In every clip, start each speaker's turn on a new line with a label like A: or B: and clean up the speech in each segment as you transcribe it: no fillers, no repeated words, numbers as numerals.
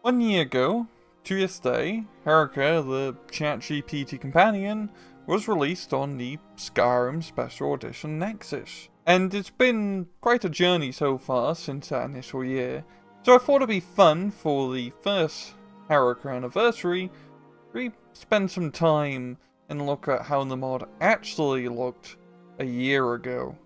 A: 1 year ago, to this day, Herika, the ChatGPT companion, was released on the Skyrim Special Edition Nexus. And it's been quite a journey so far since that initial year, so I thought it'd be fun for the first Herika anniversary, we spend some time and look at how the mod actually looked a year ago.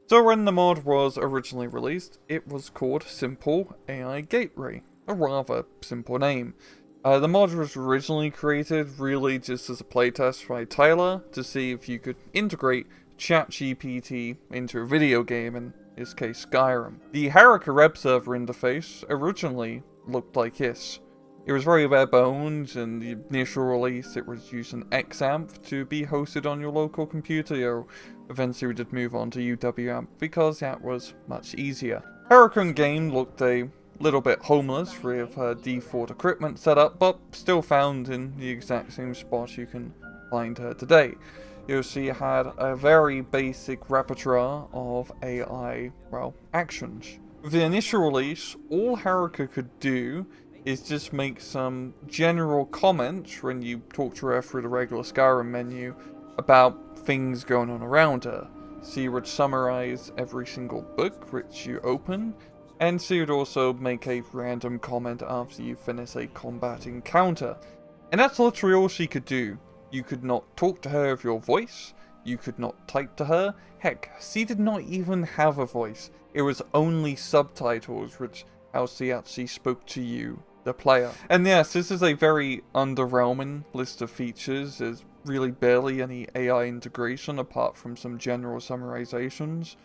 A: So when the mod was originally released, it was called Simple AI Gateway. A rather simple name. The mod was originally created really just as a playtest by Tyler to see if you could integrate ChatGPT into a video game, in this case Skyrim. The Herika web server interface originally looked like this. It was very bare bones. In the initial release it was using XAMPP to be hosted on your local computer, or eventually we did move on to UWAMP because that was much easier. Herika in game looked a little bit homeless with her default equipment setup, but still found in the exact same spot you can find her today. You'll see it had a very basic repertoire of AI, actions. With the initial release, all Herika could do is just make some general comments when you talk to her through the regular Skyrim menu about things going on around her. She would summarize every single book which you open, and she would also make a random comment after you finish a combat encounter. And that's literally all she could do. You could not talk to her with your voice, you could not type to her, heck, she did not even have a voice. It was only subtitles, which how she actually spoke to you, the player. And yes, this is a very underwhelming list of features. There's really barely any AI integration apart from some general summarizations.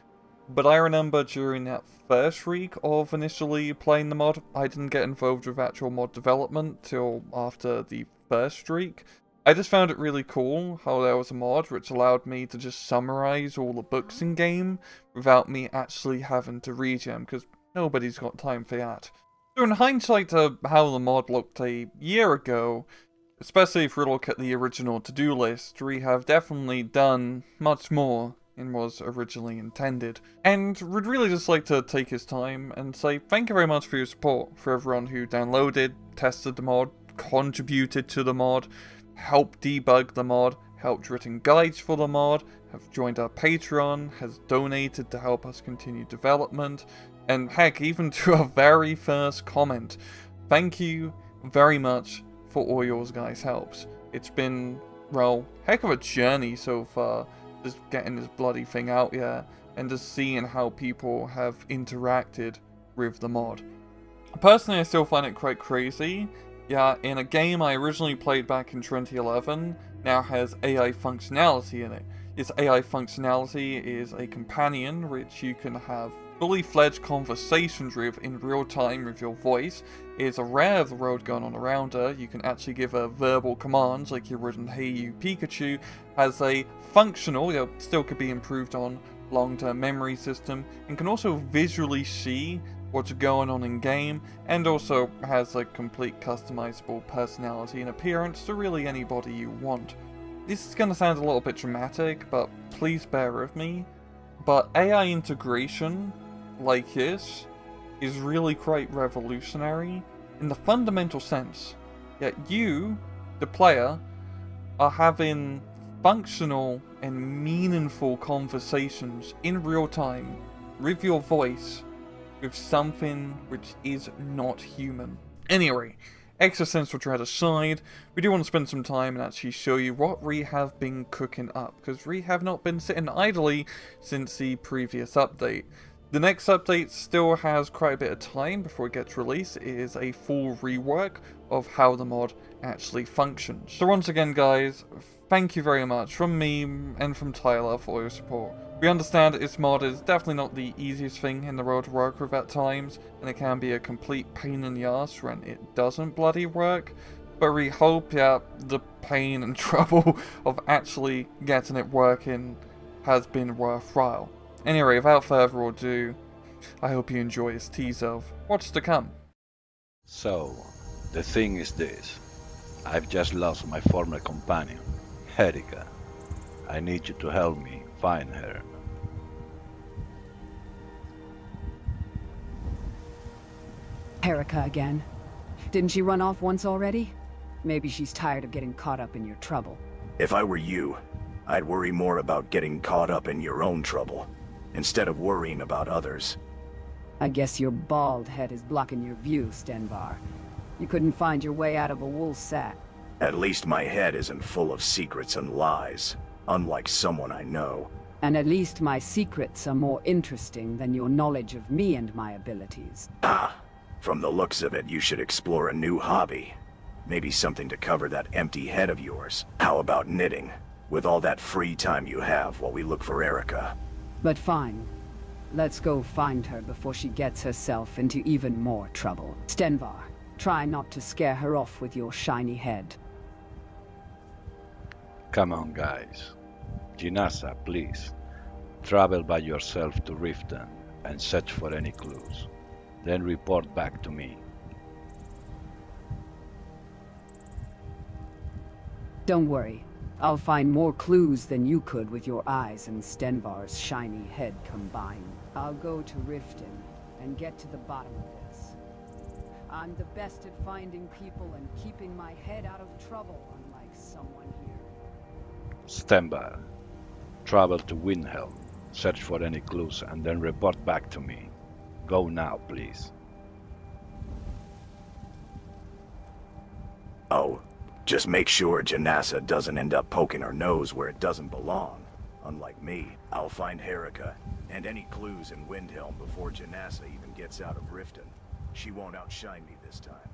A: But I remember during that first week of initially playing the mod, I didn't get involved with actual mod development till after the first streak. I just found it really cool how there was a mod which allowed me to just summarize all the books in game without me actually having to read them, because nobody's got time for that. So in hindsight to how the mod looked a year ago, especially if we look at the original to-do list, we have definitely done much more than was originally intended. And would really just like to take his time and say thank you very much for your support, for everyone who downloaded, tested the mod, contributed to the mod, helped debug the mod, helped written guides for the mod, have joined our Patreon, has donated to help us continue development, and heck, even to our very first comment. Thank you very much for all yours guys' helps. It's been, heck of a journey so far, just getting this bloody thing out here, and just seeing how people have interacted with the mod. Personally, I still find it quite crazy. Yeah, in a game I originally played back in 2011, now has AI functionality in it. This AI functionality is a companion which you can have fully fledged conversations with in real time with your voice. It's a rare of the world going on around her. You can actually give her verbal commands like you would in Hey You Pikachu, has a functional, still could be improved on, long-term memory system, and can also visually see what's going on in game, and also has a complete customizable personality and appearance to really anybody you want. This is going to sound a little bit dramatic, but please bear with me, but AI integration like this is really quite revolutionary in the fundamental sense that you, the player, are having functional and meaningful conversations in real time with your voice with something which is not human. Anyway, existential dread aside, we do want to spend some time and actually show you what we have been cooking up, because we have not been sitting idly since the previous update. The next update still has quite a bit of time before it gets released. It is a full rework of how the mod actually functions. So once again guys, thank you very much from me and from Tyler for your support. We understand that this mod is definitely not the easiest thing in the world to work with at times, and it can be a complete pain in the ass when it doesn't bloody work, but we hope that the pain and trouble of actually getting it working has been worthwhile. Anyway, without further ado, I hope you enjoy this tease of what's to come.
B: So, the thing is this. I've just lost my former companion, Herika. I need you to help me find her.
C: Herika again. Didn't she run off once already? Maybe she's tired of getting caught up in your trouble.
D: If I were you, I'd worry more about getting caught up in your own trouble, instead of worrying about others.
C: I guess your bald head is blocking your view, Stenvar. You couldn't find your way out of a wool sack.
D: At least my head isn't full of secrets and lies, unlike someone I know.
C: And at least my secrets are more interesting than your knowledge of me and my abilities.
D: Ah, from the looks of it, you should explore a new hobby. Maybe something to cover that empty head of yours. How about knitting? With all that free time you have while we look for Herika.
C: But fine. Let's go find her before she gets herself into even more trouble. Stenvar, try not to scare her off with your shiny head.
B: Come on, guys. Jinasa, please. Travel by yourself to Riften and search for any clues. Then report back to me.
C: Don't worry. I'll find more clues than you could with your eyes and Stenvar's shiny head combined. I'll go to Riften and get to the bottom of this. I'm the best at finding people and keeping my head out of trouble, unlike someone here.
B: Stenbar, travel to Windhelm, search for any clues, and then report back to me. Go now, please.
D: Oh, just make sure Jinasa doesn't end up poking her nose where it doesn't belong. Unlike me, I'll find Herika and any clues in Windhelm before Jinasa even gets out of Riften. She won't outshine me this time.